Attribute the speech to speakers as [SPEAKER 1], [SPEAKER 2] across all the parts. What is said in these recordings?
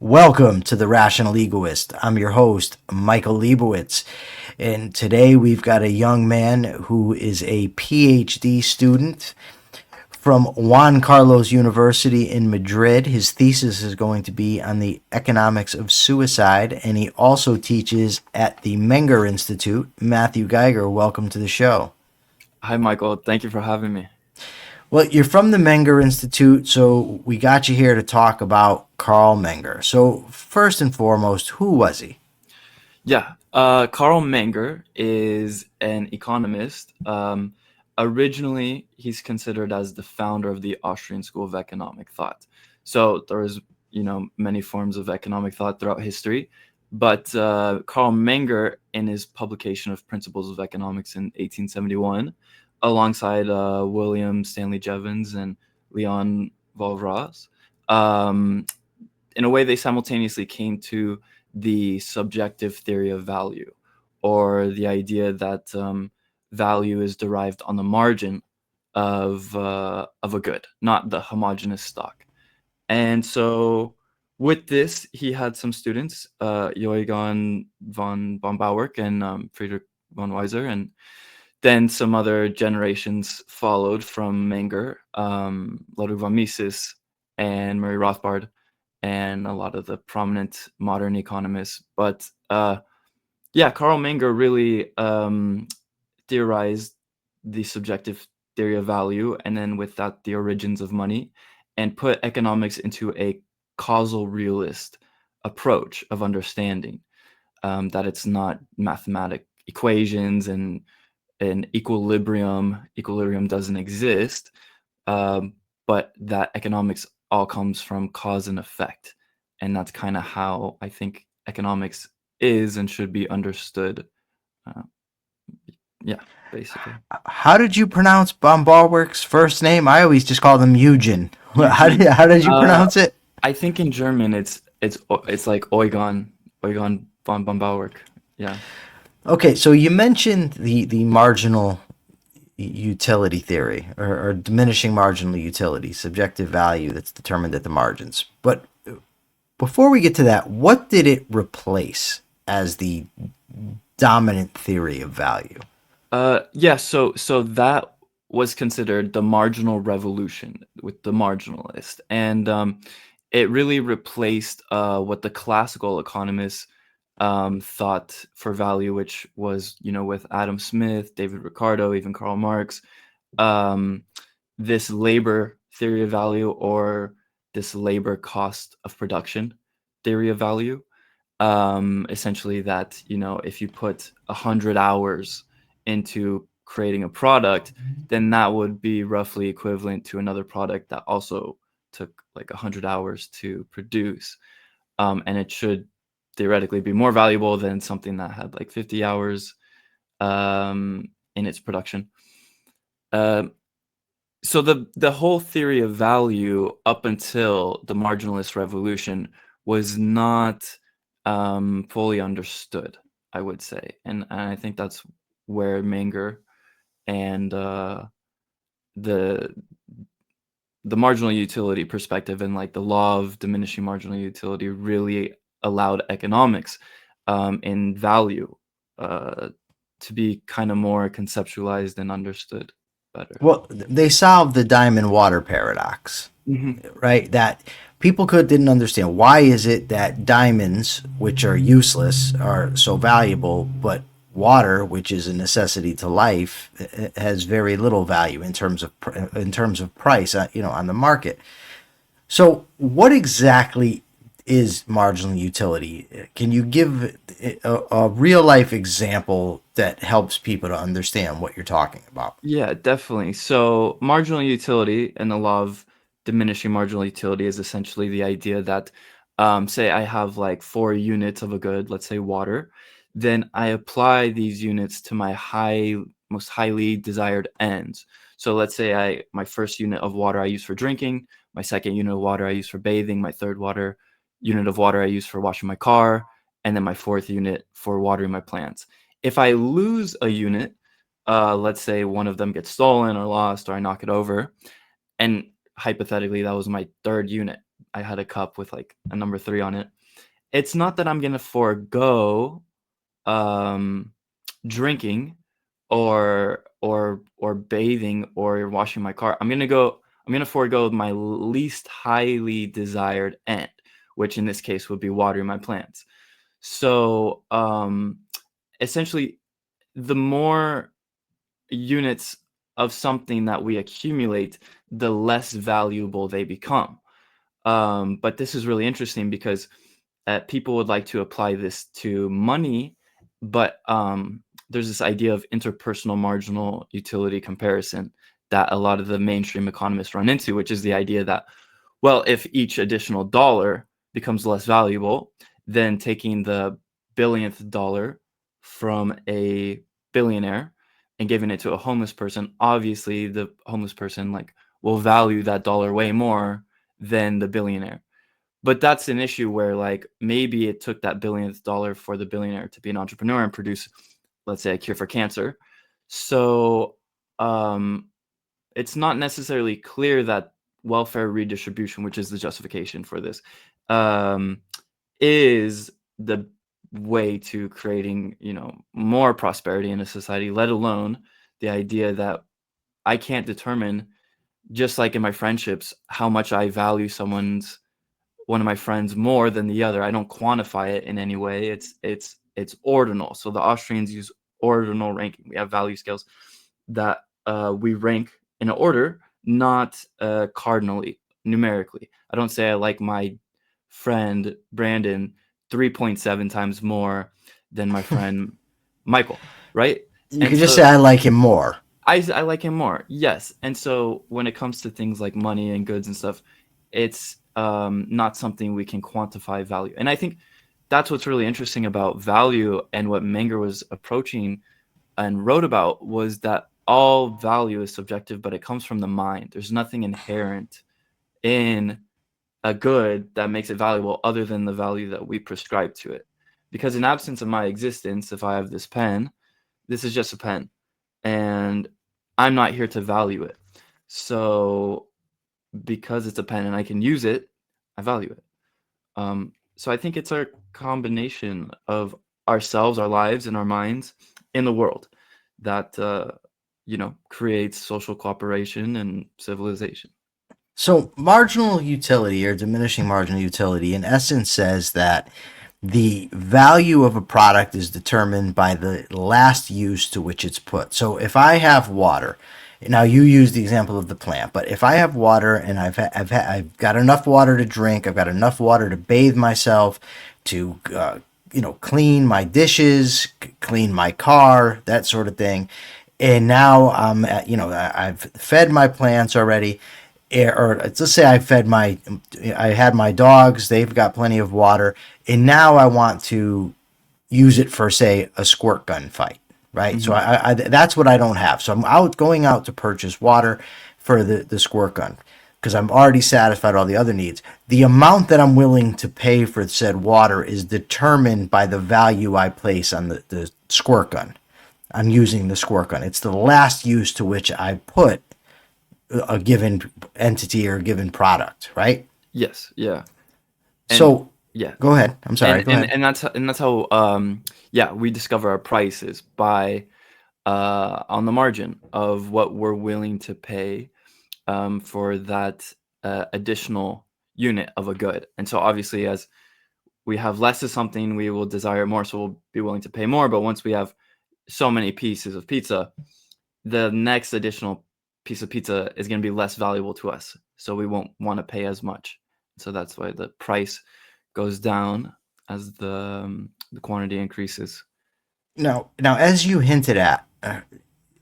[SPEAKER 1] Welcome to the Rational Egoist. I'm your host, Michael Leibowitz. And today we've got a young man who is a Ph.D. student from Juan Carlos University in Madrid. His thesis is going to be on the economics of suicide, and he also teaches at the Menger Institute. Matthew Geiger, welcome to the show.
[SPEAKER 2] Hi, Michael. Thank you for having me.
[SPEAKER 1] Well, you're from the Menger Institute, so we got you here to talk about Carl Menger. So, first and foremost, who was he?
[SPEAKER 2] Carl Menger is an economist. Originally, he's considered as the founder of the Austrian school of economic thought. So there's, many forms of economic thought throughout history. But Carl Menger, in his publication of Principles of Economics in 1871, alongside William Stanley Jevons and Leon Walras, in a way, they simultaneously came to the subjective theory of value, or the idea that value is derived on the margin of a good, not the homogeneous stock. And so, with this, he had some students, Johann von Bauwerk and Friedrich von Weiser, and then some other generations followed from Menger, Ludwig von Mises and Murray Rothbard, and a lot of the prominent modern economists. But Carl Menger really theorized the subjective theory of value, and then with that, the origins of money, and put economics into a causal realist approach of understanding, that it's not mathematic equations and an equilibrium doesn't exist, but that economics all comes from cause and effect. And that's kind of how I think economics is and should be understood. Uh, Basically.
[SPEAKER 1] How did you pronounce von Bauwerk's first name? I always just call him Eugen.
[SPEAKER 2] Eugene.
[SPEAKER 1] How did you pronounce it?
[SPEAKER 2] I think in German it's like Eugen von Bauwerk. Yeah.
[SPEAKER 1] Okay, so you mentioned the marginal utility theory, or diminishing marginal utility, subjective value that's determined at the margins. But before we get to that, what did it replace as the dominant theory of value?
[SPEAKER 2] So that was considered the marginal revolution with the marginalist, and it really replaced what the classical economists thought for value, which was, with Adam Smith, David Ricardo, even Karl Marx, this labor theory of value, or this labor cost of production theory of value. Essentially that, if you put 100 hours into creating a product, then that would be roughly equivalent to another product that also took like 100 hours to produce. And it should theoretically be more valuable than something that had like 50 hours in its production. So the whole theory of value up until the marginalist revolution was not fully understood, I would say, and I think that's where Menger and the marginal utility perspective, and like the law of diminishing marginal utility, really allowed economics in value to be kind of more conceptualized and understood better.
[SPEAKER 1] Well, they solved the diamond water paradox, right? That people didn't understand. Why is it that diamonds, which are useless, are so valuable, but water, which is a necessity to life, has very little value in terms of price, on the market. So, what exactly is marginal utility? Can you give a real life example that helps people to understand what you're talking about?
[SPEAKER 2] Yeah, definitely. So marginal utility and the law of diminishing marginal utility is essentially the idea that, say I have like 4 units of a good, let's say water, then I apply these units to my most highly desired ends. So let's say my first unit of water I use for drinking, my second unit of water I use for bathing, my third unit of water I use for washing my car, and then my fourth unit for watering my plants. If I lose a unit, let's say one of them gets stolen or lost, or I knock it over, and hypothetically that was my third unit, I had a cup with like a number 3 on it. It's not that I'm gonna forego drinking or bathing or washing my car. I'm gonna forego my least highly desired end, which in this case would be watering my plants. So essentially, the more units of something that we accumulate, the less valuable they become. But this is really interesting because people would like to apply this to money, but there's this idea of interpersonal marginal utility comparison that a lot of the mainstream economists run into, which is the idea that, well, if each additional dollar becomes less valuable, then taking the billionth dollar from a billionaire and giving it to a homeless person, obviously the homeless person like will value that dollar way more than the billionaire. But that's an issue where like maybe it took that billionth dollar for the billionaire to be an entrepreneur and produce, let's say, a cure for cancer. So it's not necessarily clear that welfare redistribution, which is the justification for this, is the way to creating, more prosperity in a society, let alone the idea that I can't determine, just like in my friendships, how much I value one of my friends more than the other. I don't quantify it in any way. It's ordinal. So the Austrians use ordinal ranking. We have value scales that we rank in an order, not cardinally, numerically. I don't say I like my friend Brandon 3.7 times more than my friend Michael, right?
[SPEAKER 1] You
[SPEAKER 2] And
[SPEAKER 1] could just
[SPEAKER 2] so
[SPEAKER 1] say I like him more.
[SPEAKER 2] I like him more, yes. And so when it comes to things like money and goods and stuff, it's not something we can quantify value. And I think that's what's really interesting about value, and what Menger was approaching and wrote about was that all value is subjective, but it comes from the mind. There's nothing inherent in a good that makes it valuable other than the value that we prescribe to it. Because in absence of my existence, if I have this pen, this is just a pen, and I'm not here to value it. So because it's a pen and I can use it, I value it. So I think it's a combination of ourselves, our lives, and our minds in the world that creates social cooperation and civilization.
[SPEAKER 1] So, marginal utility or diminishing marginal utility, in essence, says that the value of a product is determined by the last use to which it's put. So, if I have water, now you use the example of the plant, but if I have water and I've got enough water to drink, I've got enough water to bathe myself, to clean my dishes, clean my car, that sort of thing, and now I've fed my plants already, or let's say I had my dogs, they've got plenty of water, and now I want to use it for, say, a squirt gun fight, right? So that's what I don't have. So I'm going out to purchase water for the squirt gun because I'm already satisfied all the other needs. The amount that I'm willing to pay for said water is determined by the value I place on the squirt gun. I'm using the squirt gun. It's the last use to which I put a given entity or a given product, right?
[SPEAKER 2] Yes, yeah. And
[SPEAKER 1] So
[SPEAKER 2] yeah.
[SPEAKER 1] go ahead. I'm sorry.
[SPEAKER 2] And
[SPEAKER 1] Go ahead.
[SPEAKER 2] and that's how we discover our prices by on the margin of what we're willing to pay for that additional unit of a good. And so obviously, as we have less of something, we will desire more, so we'll be willing to pay more. But once we have so many pieces of pizza, the next additional piece of pizza is going to be less valuable to us, so we won't want to pay as much. So that's why the price goes down as the quantity increases.
[SPEAKER 1] Now, as you hinted at,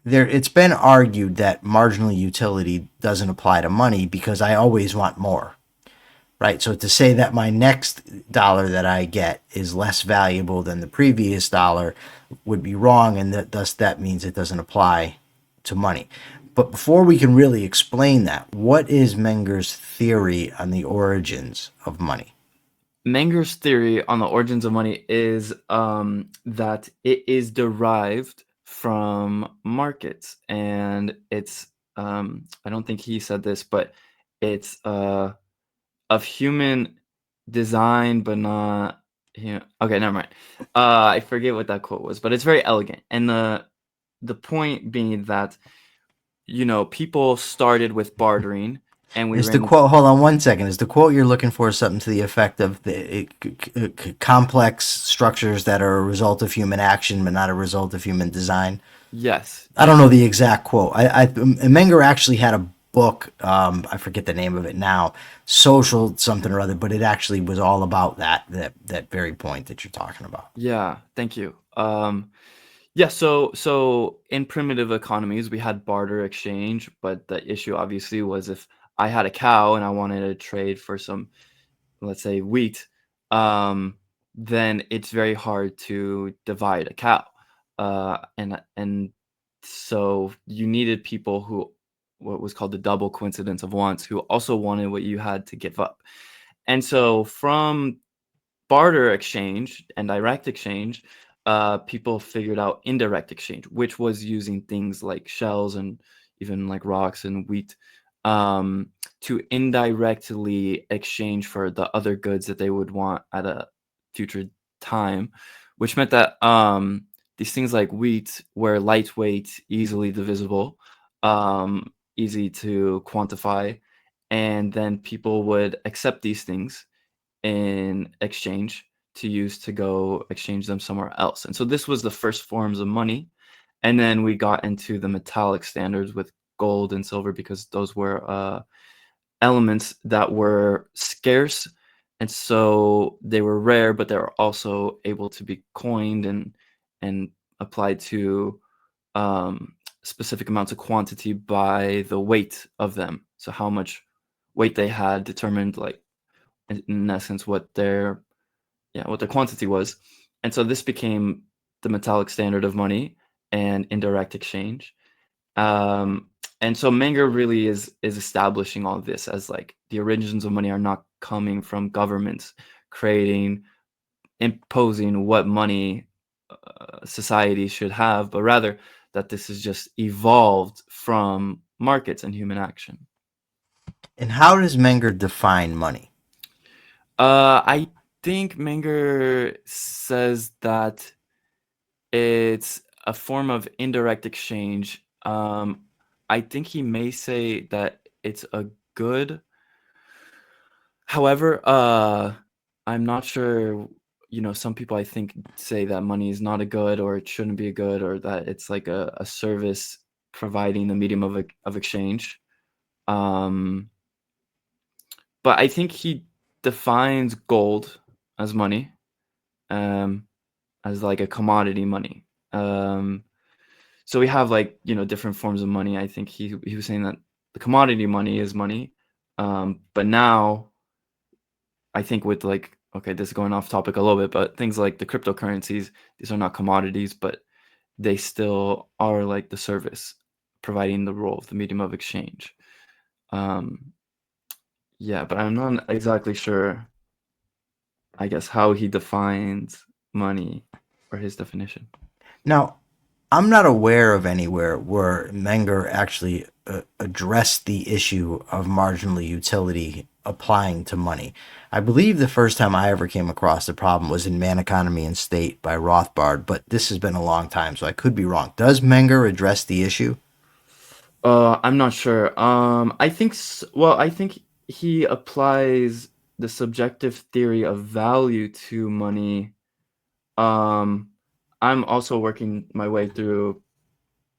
[SPEAKER 1] it's been argued that marginal utility doesn't apply to money because I always want more, right? So to say that my next dollar that I get is less valuable than the previous dollar would be wrong, and thus that means it doesn't apply to money. But before we can really explain that, what is Menger's theory on the origins of money?
[SPEAKER 2] Menger's theory on the origins of money is that it is derived from markets, and it's I don't think he said this, but it's of human design, but not okay, never mind. I forget what that quote was, but it's very elegant. And the point being that, people started with bartering, and we
[SPEAKER 1] Is the
[SPEAKER 2] ran.
[SPEAKER 1] quote? Hold on one second. Is the quote you're looking for something to the effect of complex structures that are a result of human action, but not a result of human design?
[SPEAKER 2] Yes,
[SPEAKER 1] I don't
[SPEAKER 2] yes,
[SPEAKER 1] know the exact quote. Menger actually had a book. I forget the name of it now. Social something or other, but it actually was all about that very point that you're talking about.
[SPEAKER 2] yeah. Thank you. Yeah, so in primitive economies, we had barter exchange, but the issue obviously was if I had a cow and I wanted to trade for some, let's say, wheat, um, then it's very hard to divide a cow. And so you needed people who, what was called the double coincidence of wants, who also wanted what you had to give up. And so from barter exchange and direct exchange, people figured out indirect exchange, which was using things like shells and even like rocks and wheat, to indirectly exchange for the other goods that they would want at a future time, which meant that these things like wheat were lightweight, easily divisible, easy to quantify, and then people would accept these things in exchange to use to go exchange them somewhere else. And so this was the first forms of money. And then we got into the metallic standards with gold and silver because those were elements that were scarce. And so they were rare, but they were also able to be coined and applied to um, specific amounts of quantity by the weight of them. So how much weight they had determined, like, in essence, what their quantity was. And so this became the metallic standard of money and indirect exchange. Um, and so Menger really is establishing all of this as like the origins of money are not coming from governments creating, imposing what money society should have, but rather that this is just evolved from markets and human action.
[SPEAKER 1] And how does Menger define money?
[SPEAKER 2] I think Menger says that it's a form of indirect exchange. I think he may say that it's a good. However, I'm not sure. Some people I think say that money is not a good, or it shouldn't be a good, or that it's like a service providing the medium of exchange. Um, but I think he defines gold as money, um, as like a commodity money. Um, So we have like, different forms of money. I think he was saying that the commodity money is money. But now I think with like, okay, this is going off topic a little bit, but things like the cryptocurrencies, these are not commodities, but they still are like the service providing the role of the medium of exchange. Um, yeah, but I'm not exactly sure, I guess, how he defines money or his definition.
[SPEAKER 1] Now, I'm not aware of anywhere where Menger actually addressed the issue of marginal utility applying to money. I believe the first time I ever came across the problem was in Man, Economy, and State by Rothbard, but this has been a long time, so I could be wrong. Does Menger address the issue?
[SPEAKER 2] I'm not sure. I think he applies the subjective theory of value to money. Um, I'm also working my way through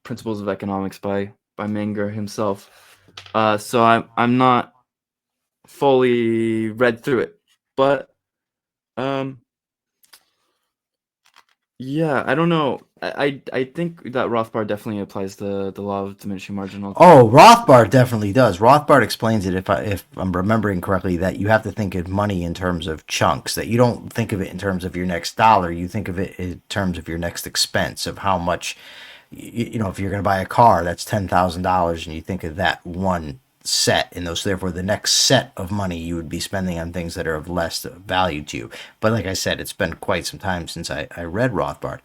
[SPEAKER 2] Principles of Economics by Menger himself. So I'm not fully read through it, but um, yeah, I don't know. I think that Rothbard definitely applies the law of diminishing marginal.
[SPEAKER 1] Oh, Rothbard definitely does. Rothbard explains it, if I'm remembering correctly, that you have to think of money in terms of chunks. That you don't think of it in terms of your next dollar. You think of it in terms of your next expense, of how much. If you're going to buy a car, that's $10,000, and you think of that one set in those. Therefore, the next set of money you would be spending on things that are of less value to you. But like I said, it's been quite some time since I read Rothbard.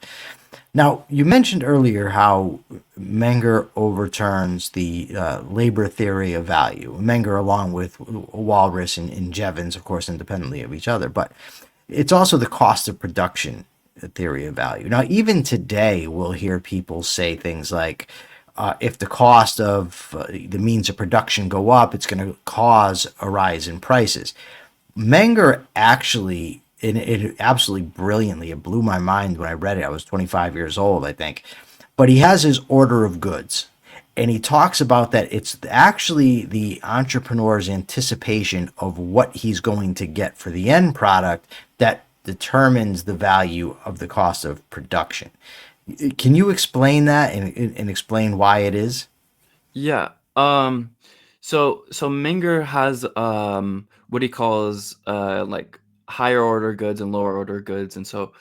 [SPEAKER 1] Now, you mentioned earlier how Menger overturns the labor theory of value. Menger, along with Walras and Jevons, of course, independently of each other, but it's also the cost of production theory of value. Now, even today, we'll hear people say things like, if the cost of the means of production go up, it's going to cause a rise in prices. Menger actually, and it absolutely brilliantly, it blew my mind when I read it. I was 25 years old, I think. But he has his order of goods. And he talks about that it's actually the entrepreneur's anticipation of what he's going to get for the end product that determines the value of the cost of production. Can you explain that and explain why it is?
[SPEAKER 2] Yeah. So Menger has what he calls like higher order goods and lower order goods, and so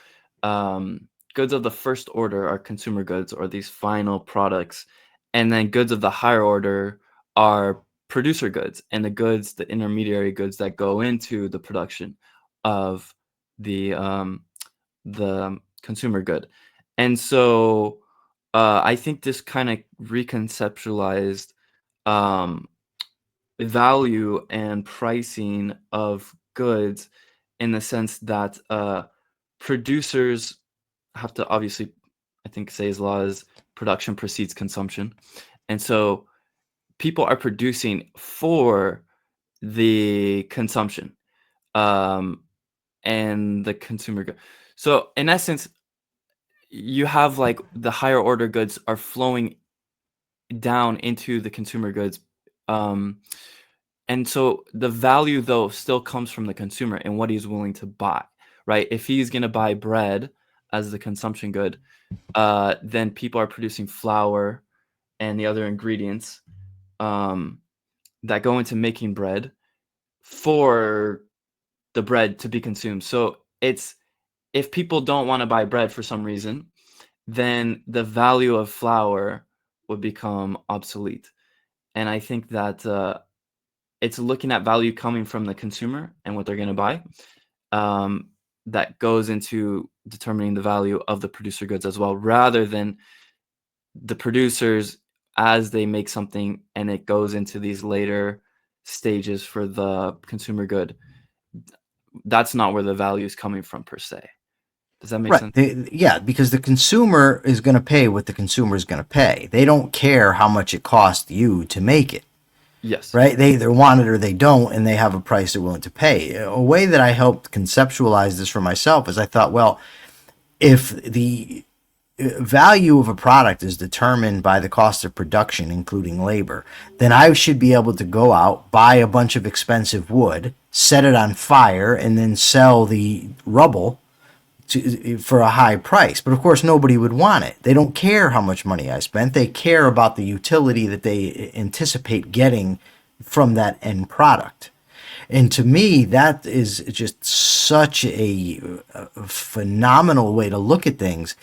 [SPEAKER 2] goods of the first order are consumer goods or these final products, and then goods of the higher order are producer goods and the intermediary goods that go into the production of the consumer good. And so I think this kind of reconceptualized um, value and pricing of goods in the sense that producers have to obviously, I think, Say's law is production precedes consumption. And so people are producing for the consumption um, and the consumer good. So in essence, you have like the higher order goods are flowing down into the consumer goods. Um, and so the value though still comes from the consumer and what he's willing to buy, right? If he's going to buy bread as the consumption good, then people are producing flour and the other ingredients um, that go into making bread for the bread to be consumed. So it's if people don't want to buy bread for some reason, then the value of flour would become obsolete. And I think that it's looking at value coming from the consumer and what they're going to buy um, that goes into determining the value of the producer goods as well, rather than the producers as they make something and it goes into these later stages for the consumer good. That's not where the value is coming from per se. Does that make
[SPEAKER 1] Right.
[SPEAKER 2] sense?
[SPEAKER 1] Yeah, because the consumer is going to pay what the consumer is going to pay. They don't care how much it costs you to make it,
[SPEAKER 2] Yes.
[SPEAKER 1] right? They either want it or they don't, and they have a price they're willing to pay. A way that I helped conceptualize this for myself is I thought, well, if the value of a product is determined by the cost of production, including labor, then I should be able to go out, buy a bunch of expensive wood, set it on fire, and then sell the rubble for a high price. But of course, nobody would want it. They don't care how much money I spent. They care about the utility that they anticipate getting from that end product. And to me, that is just such a phenomenal way to look at things.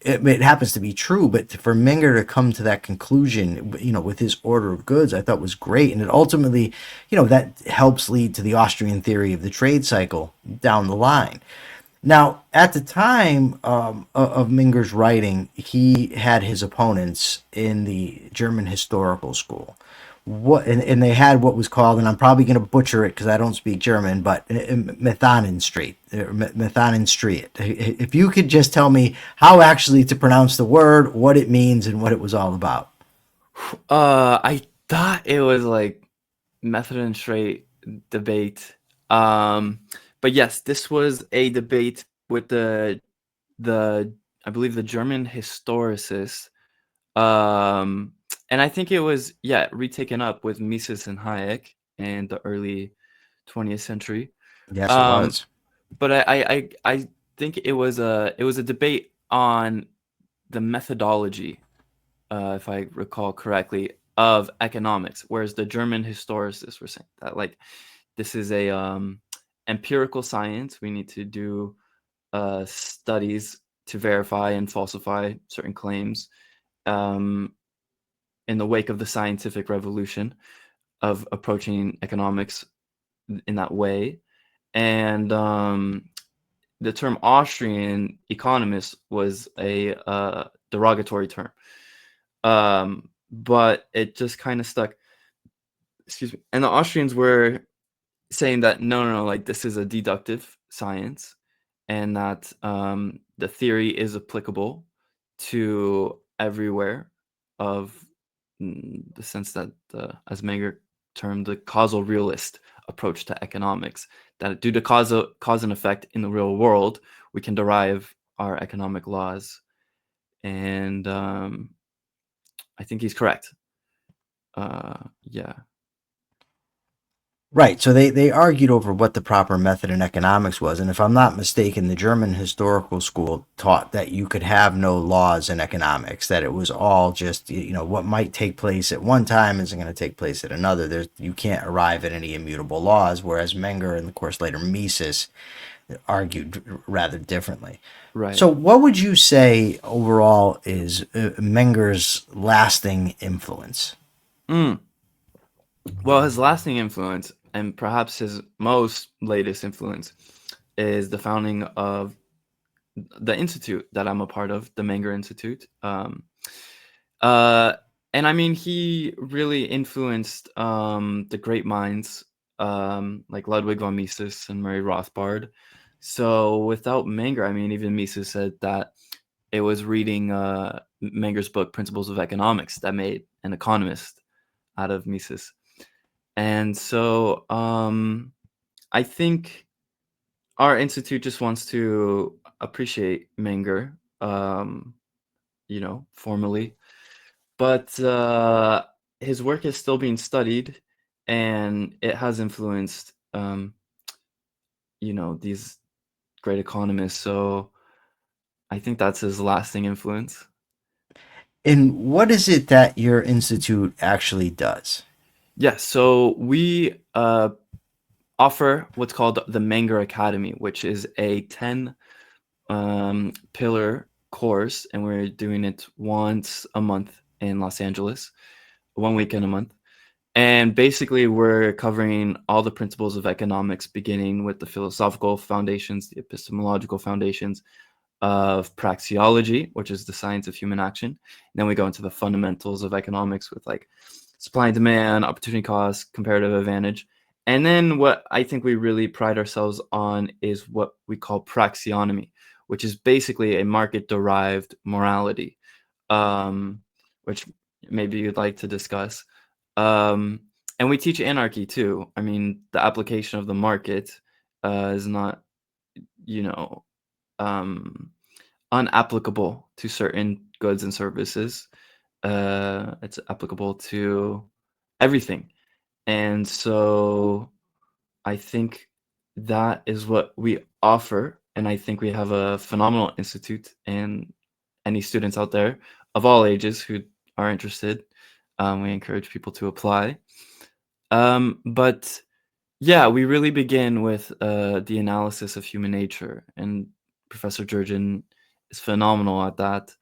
[SPEAKER 1] It happens to be true, but for Menger to come to that conclusion, with his order of goods, I thought was great. And it ultimately, that helps lead to the Austrian theory of the trade cycle down the line. Now, at the time of Menger's writing, he had his opponents in the German historical school. And they had what was called, and I'm probably going to butcher it because I don't speak German, but Methanenstried. If you could just tell me how actually to pronounce the word, what it means, and what it was all about.
[SPEAKER 2] I thought it was like method and straight debate. Um, but yes, this was a debate with the I believe the German historicist. Um, and I think it was retaken up with Mises and Hayek in the early 20th century.
[SPEAKER 1] Yes, it
[SPEAKER 2] Um,
[SPEAKER 1] was.
[SPEAKER 2] but I think it was a debate on the methodology, if I recall correctly, of economics, whereas the German historicists were saying that like this is a empirical science. We need to do studies to verify and falsify certain claims um, in the wake of the scientific revolution. of approaching economics in that way. And the term Austrian economist was a derogatory term, but it just kind of stuck. Excuse me. And the Austrians were saying that no, like this is a deductive science, and that the theory is applicable to everywhere, of the sense that, as Menger termed, the causal realist approach to economics, that due to cause and effect in the real world, we can derive our economic laws. And I think he's correct. Yeah.
[SPEAKER 1] Right. So they argued over what the proper method in economics was. And if I'm not mistaken, the German historical school taught that you could have no laws in economics, that it was all just, what might take place at one time isn't going to take place at another. You can't arrive at any immutable laws, whereas Menger and, of course, later Mises argued rather differently.
[SPEAKER 2] Right.
[SPEAKER 1] So what would you say overall is Menger's lasting influence?
[SPEAKER 2] Well, his lasting influence, and perhaps his most latest influence, is the founding of the institute that I'm a part of, the Menger Institute. And I mean, he really influenced the great minds like Ludwig von Mises and Murray Rothbard. So without Menger, I mean, even Mises said that it was reading Menger's book, Principles of Economics, that made an economist out of Mises. And so I think our institute just wants to appreciate Menger, formally. But his work is still being studied, and it has influenced, these great economists. So I think that's his lasting influence.
[SPEAKER 1] And what is it that your institute actually does?
[SPEAKER 2] Yes, so we offer what's called the Menger Academy, which is a 10 pillar course, and we're doing it once a month in Los Angeles, 1 weekend a month. And basically, we're covering all the principles of economics, beginning with the philosophical foundations, the epistemological foundations of praxeology, which is the science of human action. And then we go into the fundamentals of economics with like supply and demand, opportunity cost, comparative advantage. And then what I think we really pride ourselves on is what we call praxeonomy, which is basically a market-derived morality, which maybe you'd like to discuss. And we teach anarchy too. I mean, the application of the market is not, unapplicable to certain goods and services. It's applicable to everything. And so I think that is what we offer. And I think we have a phenomenal institute, and any students out there of all ages who are interested, we encourage people to apply. But yeah, we really begin with the analysis of human nature, and Professor Jurgen is phenomenal at that.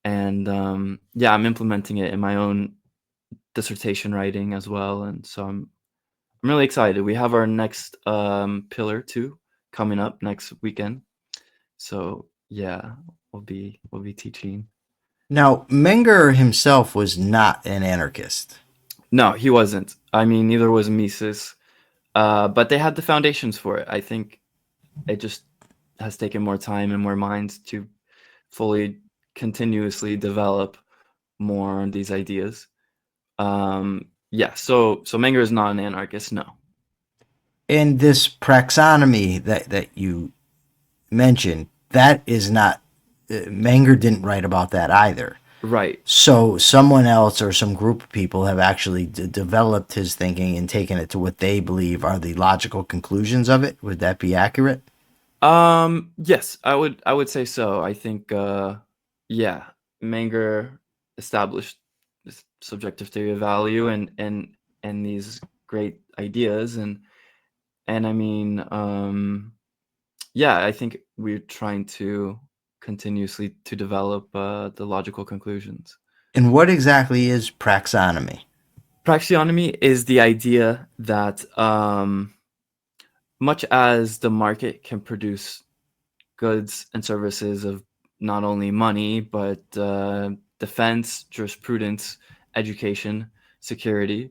[SPEAKER 2] And yeah, I'm implementing it in my own dissertation writing as well, and so I'm really excited. We have our next pillar too coming up next weekend. So yeah, we'll be teaching.
[SPEAKER 1] Now, Menger himself was not an anarchist.
[SPEAKER 2] No, he wasn't. I mean, neither was Mises. But they had the foundations for it. I think it just has taken more time and more minds to fully, continuously develop more on these ideas. Yeah, so Menger is not an anarchist, no.
[SPEAKER 1] And this praxonomy that you mentioned, that is not, Menger didn't write about that either.
[SPEAKER 2] Right.
[SPEAKER 1] So someone else or some group of people have actually developed his thinking and taken it to what they believe are the logical conclusions of it. Would that be accurate?
[SPEAKER 2] Yes, I would say so. I think yeah, Menger established this subjective theory of value, and these great ideas, and I mean yeah, I think we're trying to continuously to develop the logical conclusions.
[SPEAKER 1] And what exactly is praxonomy?
[SPEAKER 2] Praxeonomy is the idea that much as the market can produce goods and services of not only money, but defense, jurisprudence, education, security,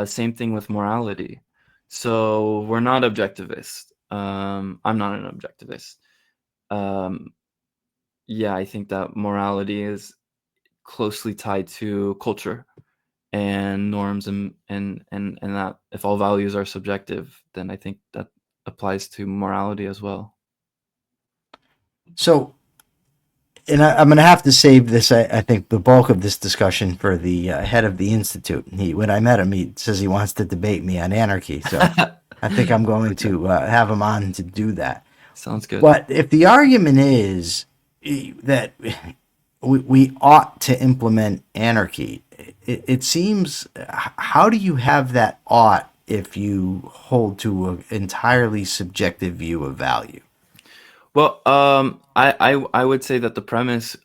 [SPEAKER 2] same thing with morality. So we're not objectivist. I'm not an objectivist. Yeah, I think that morality is closely tied to culture and norms, and that if all values are subjective, then I think that applies to morality as well.
[SPEAKER 1] So, and I'm going to have to save this. I think the bulk of this discussion for the head of the institute. When I met him, he says he wants to debate me on anarchy. So I think I'm going to have him on to do that.
[SPEAKER 2] Sounds good.
[SPEAKER 1] But if the argument is that we ought to implement anarchy, it seems, how do you have that ought if you hold to an entirely subjective view of value?
[SPEAKER 2] Well, I would say that the premise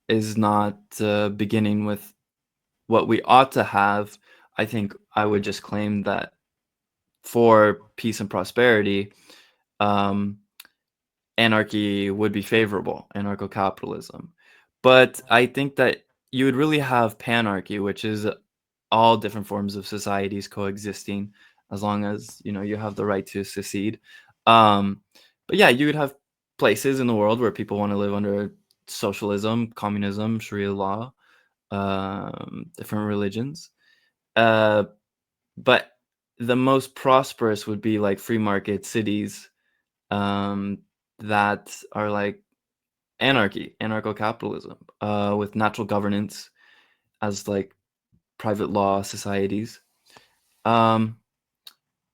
[SPEAKER 2] is not beginning with what we ought to have. I think I would just claim that for peace and prosperity, anarchy would be favorable, anarcho-capitalism. But I think that you would really have panarchy, which is all different forms of societies coexisting, as long as you have the right to secede. But yeah, you would have places in the world where people want to live under socialism, communism, Sharia law, different religions. But the most prosperous would be like free market cities that are like anarchy, anarcho-capitalism, with natural governance as like private law societies. But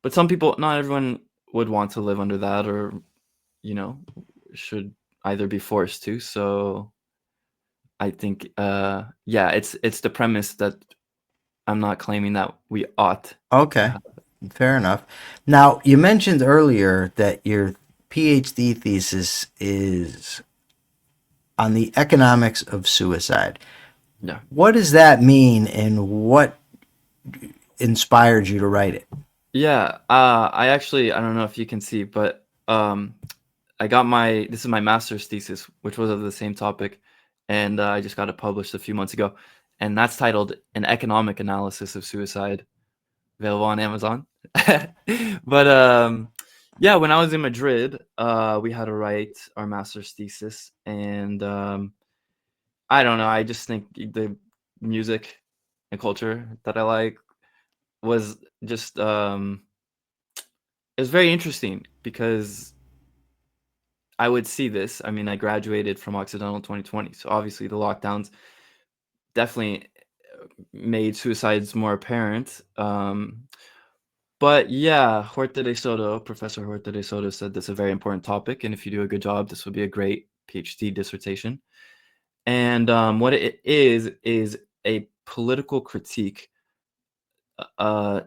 [SPEAKER 2] some people, not everyone would want to live under that, or should either be forced to. So I think, yeah, it's the premise that I'm not claiming that we ought.
[SPEAKER 1] Okay, fair enough. Now, you mentioned earlier that your PhD thesis is on the economics of suicide.
[SPEAKER 2] Yeah.
[SPEAKER 1] What does that mean, and what inspired you to write it?
[SPEAKER 2] Yeah, I don't know if you can see, but I got this is my master's thesis, which was of the same topic, and I just got it published a few months ago, and that's titled "An Economic Analysis of Suicide," available on Amazon. But yeah, when I was in Madrid, we had to write our master's thesis, and I don't know, I just think the music and culture that I like was just it was very interesting because I would see this. I mean, I graduated from Occidental 2020, so obviously the lockdowns definitely made suicides more apparent. But yeah, Professor Horta de Soto said that's a very important topic, and if you do a good job, this would be a great PhD dissertation. And what it is a political critique, uh,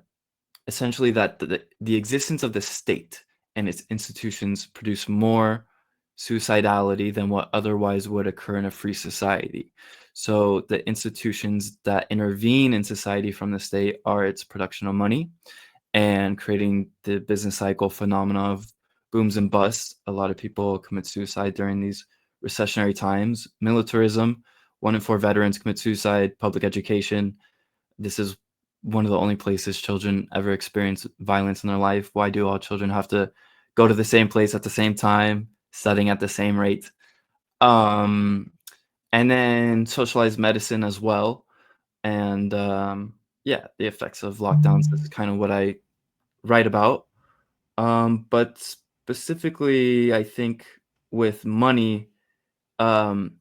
[SPEAKER 2] essentially that the existence of the state and its institutions produce more suicidality than what otherwise would occur in a free society. So the institutions that intervene in society from the state are its production of money and creating the business cycle phenomena of booms and busts. A lot of people commit suicide during these recessionary times. Militarism, 1 in 4 veterans commit suicide. Public education, this is one of the only places children ever experience violence in their life. Why do all children have to go to the same place at the same time, studying at the same rate? And then socialized medicine as well. And yeah, the effects of lockdowns is kind of what I write about. But specifically, I think with money, um,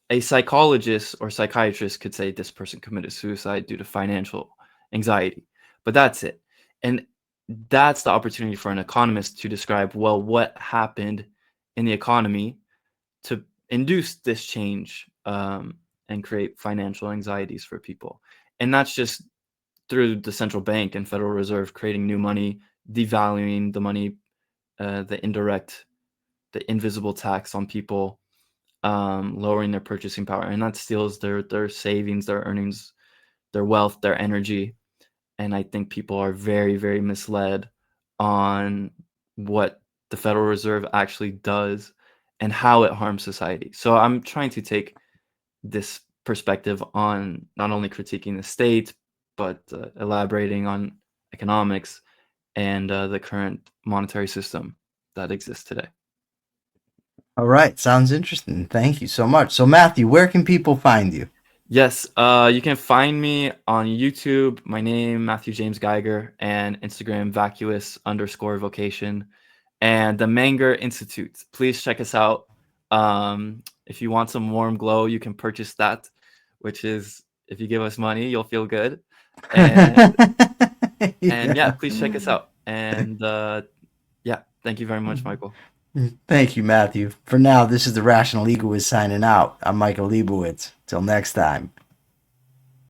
[SPEAKER 2] a psychologist or psychiatrist could say this person committed suicide due to financial anxiety, but that's it. And that's the opportunity for an economist to describe, well, what happened in the economy to induce this change, and create financial anxieties for people. And that's just through the central bank and Federal Reserve creating new money, devaluing the money, the indirect, the invisible tax on people, lowering their purchasing power, and that steals their savings, their earnings, their wealth, their energy. And I think people are very, very misled on what the Federal Reserve actually does and how it harms society. So I'm trying to take this perspective on not only critiquing the state, but elaborating on economics and the current monetary system that exists today.
[SPEAKER 1] All right, sounds interesting. Thank you so much. So, Matthew, where can people find you?
[SPEAKER 2] Yes, you can find me on YouTube, my name, Matthew James Geiger, and Instagram, vacuous_vocation, and the Menger Institute. Please check us out. If you want some warm glow, you can purchase that, which is, if you give us money, you'll feel good. And yeah, please check us out. And yeah, thank you very much, Michael.
[SPEAKER 1] Thank you, Matthew. For now, this is the Rational Egoist signing out. I'm Michael Leibowitz. Till next time.